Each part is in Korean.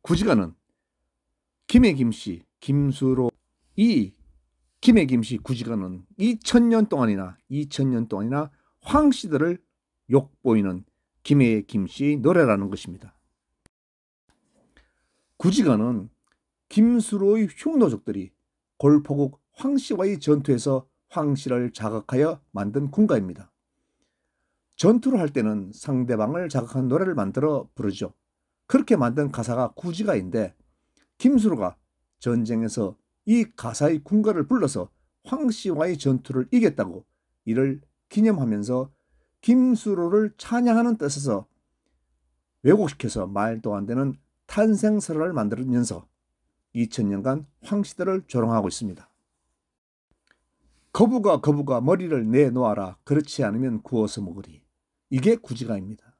구지가는 김해 김씨 김수로. 이 김해 김씨 구지가는 2000년 동안이나 황씨들을 욕보이는 김해 김씨 노래라는 것입니다. 구지가는 김수로의 흉노족들이 골포국 황씨와의 전투에서 황씨를 자극하여 만든 군가입니다. 전투를 할 때는 상대방을 자극한 노래를 만들어 부르죠. 그렇게 만든 가사가 구지가인데, 김수로가 전쟁에서 이 가사의 군가를 불러서 황씨와의 전투를 이겼다고 이를 기념하면서 김수로를 찬양하는 뜻에서 왜곡시켜서 말도 안 되는 탄생설화를 만들면서 2000년간 황씨들을 조롱하고 있습니다. 거부가 머리를 내놓아라. 그렇지 않으면 구워서 먹으리. 이게 구지가입니다.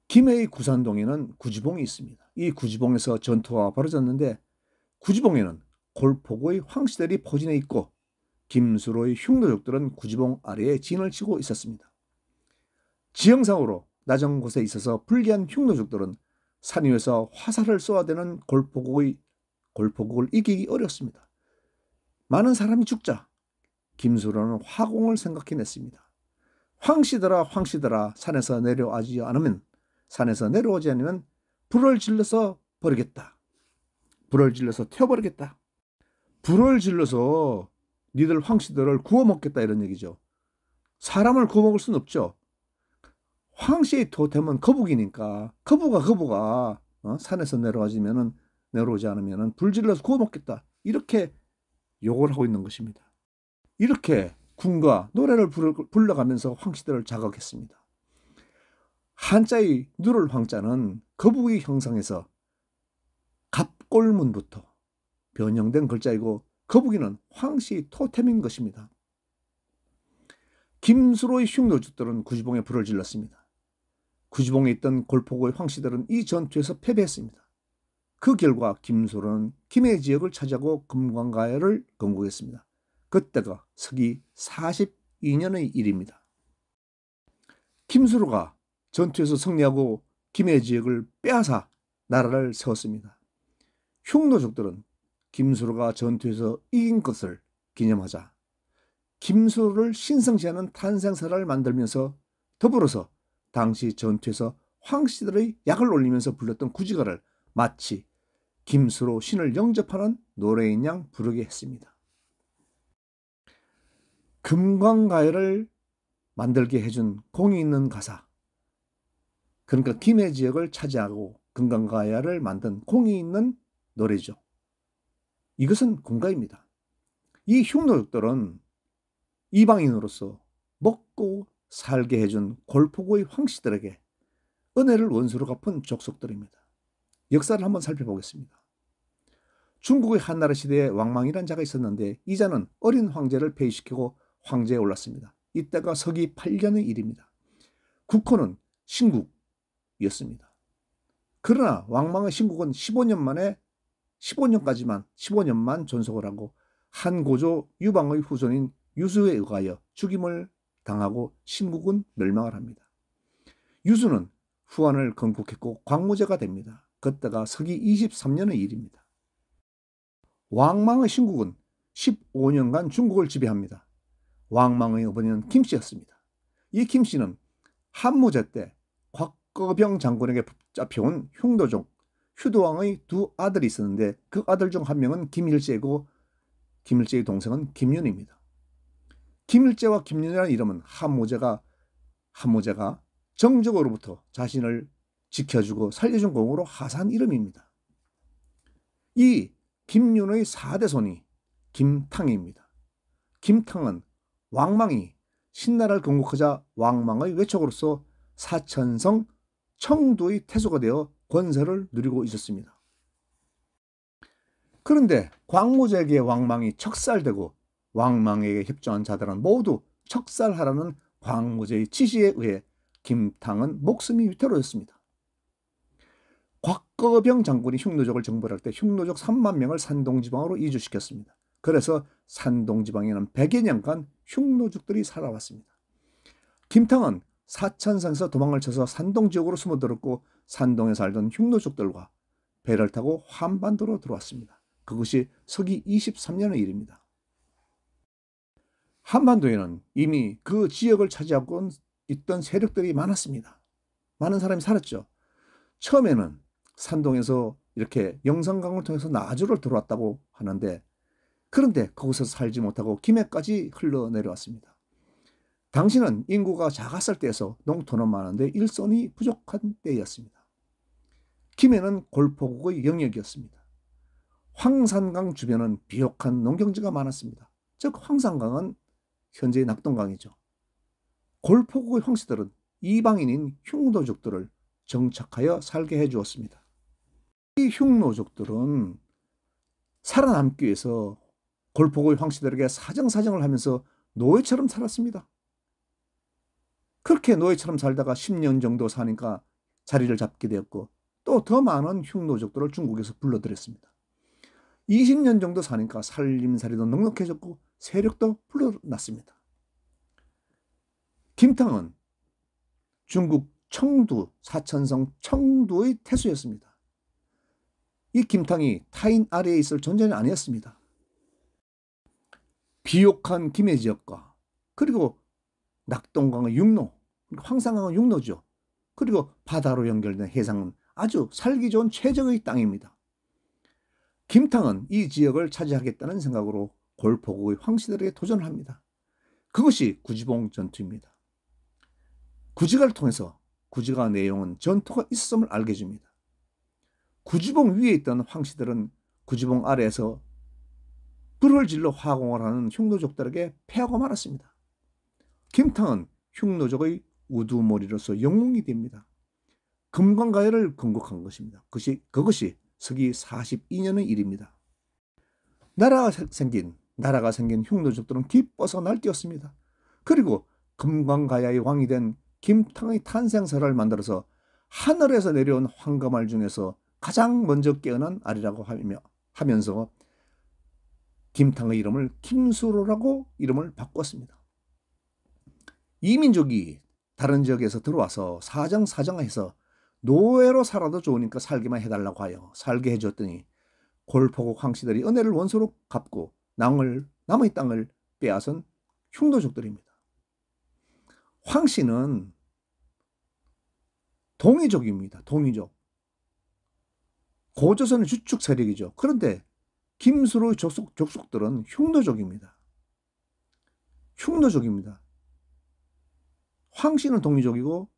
김해의 구산동에는 구지봉이 있습니다. 이 구지봉에서 전투가 벌어졌는데, 구지봉에는 골포구의 황씨들이 포진해 있고 김수로의 흉노족들은 구지봉 아래에 진을 치고 있었습니다. 지형상으로 낮은 곳에 있어서 불리한 흉노족들은 산 위에서 화살을 쏘아대는 골포국을 이기기 어렵습니다. 많은 사람이 죽자 김수로는 화공을 생각해냈습니다. 황씨들아 산에서 내려오지 않으면 불을 질러서 버리겠다. 불을 질러서 태워버리겠다. 불을 질러서 니들 황씨들을 구워 먹겠다, 이런 얘기죠. 사람을 구워 먹을 수는 없죠. 황씨의 토템은 거북이니까 거부가 산에서 내려오지 않으면 불 질러서 구워 먹겠다, 이렇게 욕을 하고 있는 것입니다. 이렇게 군가 노래를 불러가면서 황씨들을 자극했습니다. 한자의 누를 황자는 거북이 형상에서 갑골문부터 변형된 글자이고, 거북이는 황씨 토템인 것입니다. 김수로의 흉노족들은 구지봉에 불을 질렀습니다. 구지봉에 있던 골포구의 황씨들은 이 전투에서 패배했습니다. 그 결과 김수로는 김해 지역을 차지하고 금관가야를 건국했습니다. 그때가 서기 42년의 일입니다. 김수로가 전투에서 승리하고 김해 지역을 빼앗아 나라를 세웠습니다. 흉노족들은 김수로가 전투에서 이긴 것을 기념하자 김수로를 신성시하는 탄생설화를 만들면서 더불어서 당시 전투에서 황씨들의 약을 올리면서 불렀던 구지가를 마치 김수로 신을 영접하는 노래인 양 부르게 했습니다. 금관가야를 만들게 해준 공이 있는 가사, 그러니까 김해 지역을 차지하고 금관가야를 만든 공이 있는 노래죠. 이것은 군가입니다. 이 흉노족들은 이방인으로서 먹고 살게 해준 골포구의 황씨들에게 은혜를 원수로 갚은 족속들입니다. 역사를 한번 살펴보겠습니다. 중국의 한나라 시대에 왕망이라는 자가 있었는데, 이 자는 어린 황제를 폐위시키고 황제에 올랐습니다. 이때가 서기 8년의 일입니다. 국호는 신국이었습니다. 그러나 왕망의 신국은 15년만 존속을 하고 한고조 유방의 후손인 유수에 의하여 죽임을 당하고 신국은 멸망을 합니다. 유수는 후한을 건국했고 광무제가 됩니다. 그때가 서기 23년의 일입니다. 왕망의 신국은 15년간 중국을 지배합니다. 왕망의 어머니는 김씨였습니다. 이 김씨는 한무제 때 곽거병 장군에게 붙잡혀온 흉노족 휴도왕의 두 아들이 있었는데, 그 아들 중 한 명은 김일제이고 김일제의 동생은 김윤입니다. 김일제와 김윤이라는 이름은 한무제가 정적으로부터 자신을 지켜주고 살려준 공으로 하사한 이름입니다. 이 김윤의 4대 손이 김탕입니다. 김탕은 왕망이 신나라를 건국하자 왕망의 외척으로서 사천성 청두의 태소가 되어 권세를 누리고 있었습니다. 그런데 광무제에게 왕망이 척살되고 왕망에게 협조한 자들은 모두 척살하라는 광무제의 지시에 의해 김탕은 목숨이 위태로웠습니다. 곽거병 장군이 흉노족을 정벌할 때 흉노족 3만 명을 산동지방으로 이주시켰습니다. 그래서 산동지방에는 100여 년간 흉노족들이 살아왔습니다. 김탕은 사천성에서 도망을 쳐서 산동 지역으로 숨어들었고 산동에 살던 흉노족들과 배를 타고 한반도로 들어왔습니다. 그것이 서기 23년의 일입니다. 한반도에는 이미 그 지역을 차지하고 있던 세력들이 많았습니다. 많은 사람이 살았죠. 처음에는 산동에서 이렇게 영산강을 통해서 나주를 들어왔다고 하는데, 그런데 거기서 살지 못하고 김해까지 흘러내려왔습니다. 당시는 인구가 작았을 때에서 농토는 많은데 일손이 부족한 때였습니다. 김해는 골포국의 영역이었습니다. 황산강 주변은 비옥한 농경지가 많았습니다. 즉 황산강은 현재의 낙동강이죠. 골포국의 황씨들은 이방인인 흉노족들을 정착하여 살게 해주었습니다. 이 흉노족들은 살아남기 위해서 골포국의 황씨들에게 사정사정을 하면서 노예처럼 살았습니다. 그렇게 노예처럼 살다가 10년 정도 사니까 자리를 잡게 되었고, 또 더 많은 흉노족들을 중국에서 불러들였습니다. 20년 정도 사니까 살림살이도 넉넉해졌고 세력도 불어났습니다. 김탕은 중국 청두, 사천성 청두의 태수였습니다. 이 김탕이 타인 아래에 있을 존재는 아니었습니다. 비옥한 김해 지역과 그리고 낙동강의 육로, 황산강의 육로죠. 그리고 바다로 연결된 해상은 아주 살기 좋은 최적의 땅입니다. 김탕은 이 지역을 차지하겠다는 생각으로 골포국의 황씨들에게 도전을 합니다. 그것이 구지봉 전투입니다. 구지가를 통해서 구지가 내용은 전투가 있음을 알게 해줍니다. 구지봉 위에 있던 황씨들은 구지봉 아래에서 불을 질러 화공을 하는 흉노족들에게 패하고 말았습니다. 김탕은 흉노족의 우두머리로서 영웅이 됩니다. 금관가야를 건국한 것입니다. 그것이 서기 42년의 일입니다. 나라가 생긴 흉노족들은 기뻐서 날뛰었습니다. 그리고 금관가야의 왕이 된 김탕의 탄생설을 만들어서 하늘에서 내려온 황금알 중에서 가장 먼저 깨어난 알이라고 하면서 김탕의 이름을 김수로라고 이름을 바꿨습니다. 이 민족이 다른 지역에서 들어와서 사정사정해서 노예로 살아도 좋으니까 살기만 해달라고 하여 살게 해줬더니 골포국 황씨들이 은혜를 원소로 갚고 남의 땅을 빼앗은 흉노족들입니다. 황씨는 동이족입니다. 동이족. 고조선의 주축 세력이죠. 그런데 김수로의 족속들은 흉노족입니다. 흉노족입니다. 황씨는 동이족이고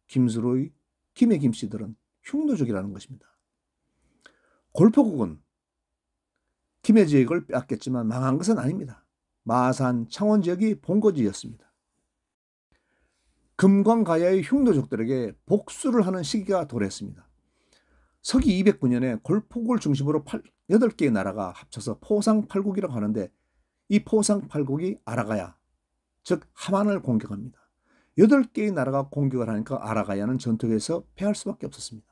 김수로의 김해 김씨들은 흉노족이라는 것입니다. 골포국은 김해 지역을 빼앗겼지만 망한 것은 아닙니다. 마산, 창원 지역이 본거지였습니다. 금관가야의 흉노족들에게 복수를 하는 시기가 도래했습니다. 서기 209년에 골포국을 중심으로 8개의 나라가 합쳐서 포상팔국이라고 하는데, 이 포상팔국이 아라가야, 즉 하만을 공격합니다. 8개의 나라가 공격을 하니까 아라가야는 전투에서 패할 수밖에 없었습니다.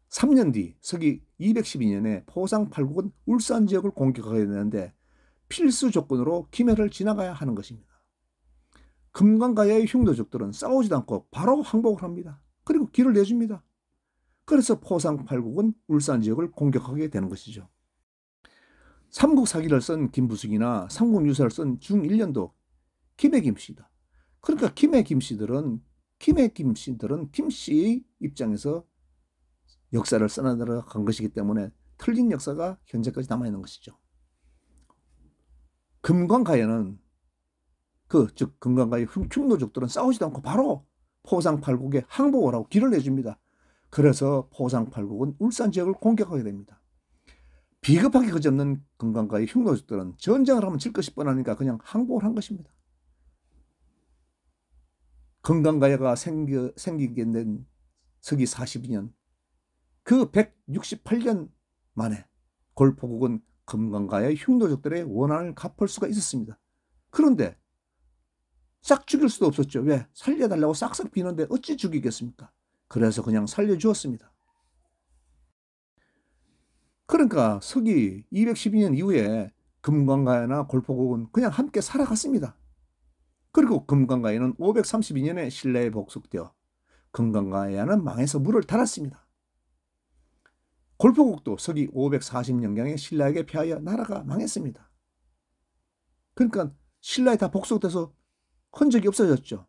3년 뒤 서기 212년에 포상팔국은 울산 지역을 공격하게 되는데 필수 조건으로 김해를 지나가야 하는 것입니다. 금관가야의 흉노족들은 싸우지도 않고 바로 항복을 합니다. 그리고 길을 내줍니다. 그래서 포상팔국은 울산 지역을 공격하게 되는 것이죠. 삼국사기를 쓴 김부숙이나 삼국유사를 쓴 중일련도 김해 김씨다. 그러니까 김해 김씨들은 김씨의 입장에서 역사를 써나간 것이기 때문에 틀린 역사가 현재까지 남아있는 것이죠. 금관가야는 즉 금관가야 흉노족들은 싸우지도 않고 바로 포상팔국에 항복을 하고 길을 내줍니다. 그래서 포상팔국은 울산 지역을 공격하게 됩니다. 비겁하게 그지없는 금관가야 흉노족들은 전쟁을 하면 질 것이 뻔하니까 그냥 항복을 한 것입니다. 금관가야가 생기게 된 서기 42년, 그 168년 만에 골포국은 금관가야의 흉노족들의 원한을 갚을 수가 있었습니다. 그런데 싹 죽일 수도 없었죠. 왜? 살려달라고 싹싹 비는데 어찌 죽이겠습니까? 그래서 그냥 살려주었습니다. 그러니까 서기 212년 이후에 금관가야나 골포국은 그냥 함께 살아갔습니다. 그리고 금강가야는 532년에 신라에 복속되어 금강가야는 망해서 물을 닫았습니다. 골포국도 서기 540년경에 신라에게 패하여 나라가 망했습니다. 그러니까 신라에 다 복속돼서 흔적이 없어졌죠.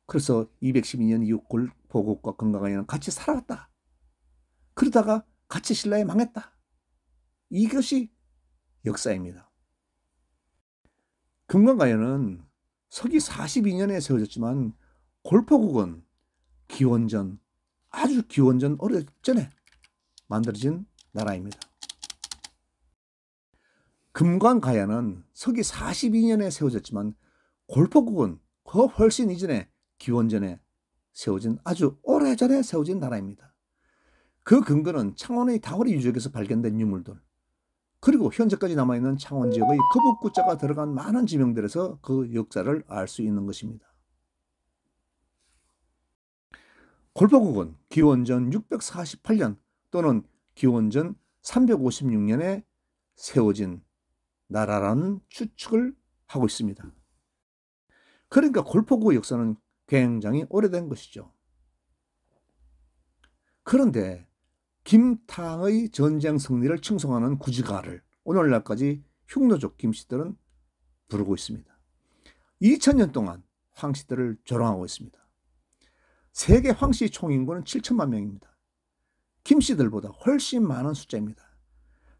그래서 212년 이후 골포국과 금강가야는 같이 살아왔다. 그러다가 같이 신라에 망했다. 이것이 역사입니다. 금강가야는 서기 42년에 세워졌지만 골포국은 기원전, 아주 기원전 오래전에 만들어진 나라입니다. 금강가야는 서기 42년에 세워졌지만 골포국은 그 훨씬 이전에 기원전에 세워진 아주 오래전에 세워진 나라입니다. 그 근거는 창원의 다오리 유적에서 발견된 유물들, 그리고 현재까지 남아있는 창원 지역의 거북구자가 들어간 많은 지명들에서 그 역사를 알 수 있는 것입니다. 골포국은 기원전 648년 또는 기원전 356년에 세워진 나라라는 추측을 하고 있습니다. 그러니까 골포국의 역사는 굉장히 오래된 것이죠. 그런데 김탕의 전쟁 승리를 칭송하는 구지가를 오늘날까지 흉노족 김씨들은 부르고 있습니다. 2000년 동안 황씨들을 조롱하고 있습니다. 세계 황씨 총인구는 7천만 명입니다. 김씨들보다 훨씬 많은 숫자입니다.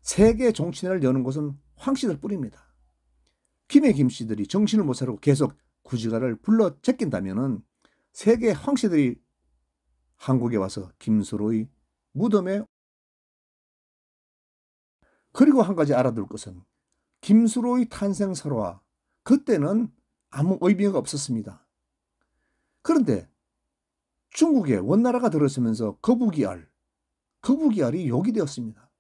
세계 종친회를 여는 곳은 황씨들 뿐입니다. 김의 김씨들이 정신을 못 차리고 계속 구지가를 불러 제낀다면 세계 황씨들이 한국에 와서 김수로의 무덤에, 그리고 한 가지 알아둘 것은 김수로의 탄생설화, 그때는 아무 의미가 없었습니다. 그런데 중국에 원나라가 들어서면서 거북이 알이 욕이 되었습니다.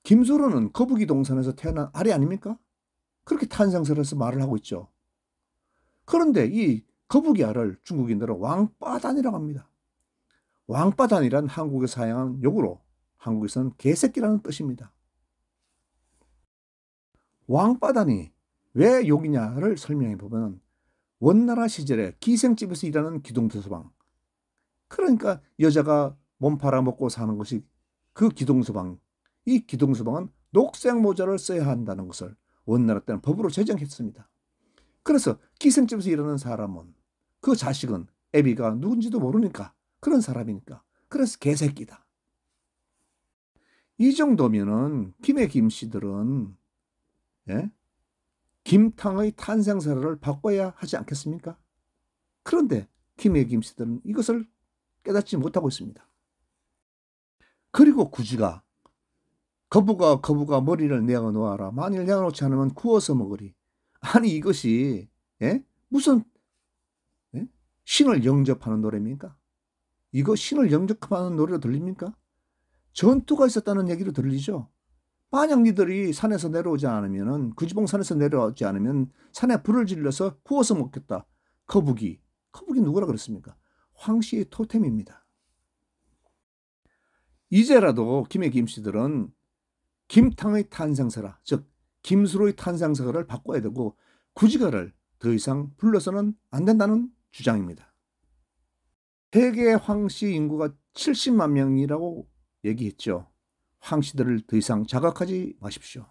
김수로는 거북이 동산에서 태어난 알이 아닙니까? 그렇게 탄생설에서 말을 하고 있죠. 그런데 이 거북이 알을 중국인들은 왕빠단이라고 합니다. 왕빠단이란 한국에 사용한 욕으로 한국에서는 개새끼라는 뜻입니다. 왕빠단이 왜 욕이냐를 설명해 보면 원나라 시절에 기생집에서 일하는 기동서방, 그러니까 여자가 몸 팔아먹고 사는 것이 그 기동서방, 이 기동서방은 녹색 모자를 써야 한다는 것을 원나라 때는 법으로 제정했습니다. 그래서 기생집에서 일하는 사람은 그 자식은 애비가 누군지도 모르니까 그런 사람이니까 그래서 개새끼다. 이 정도면은 김의 김씨들은 김탕의 탄생설화를 바꿔야 하지 않겠습니까? 그런데 김의 김씨들은 이것을 깨닫지 못하고 있습니다. 그리고 구지가 거부가 머리를 내어 놓아라. 만일 내어 놓지 않으면 구워서 먹으리. 아니 이것이 무슨 신을 영접하는 노래입니까? 이거 신을 영접하는 노래로 들립니까? 전투가 있었다는 얘기로 들리죠. 만약 니들이 산에서 내려오지 않으면, 구지봉 산에서 내려오지 않으면 산에 불을 질러서 구워서 먹겠다. 거북이 누구라 그랬습니까? 황씨의 토템입니다. 이제라도 김의 김씨들은 김탕의 탄생설화, 즉 김수로의 탄생설화를 바꿔야 되고 구지가를 더 이상 불러서는 안 된다는 주장입니다. 세계 황씨 인구가 70만 명이라고 얘기했죠. 황씨들을 더 이상 자각하지 마십시오.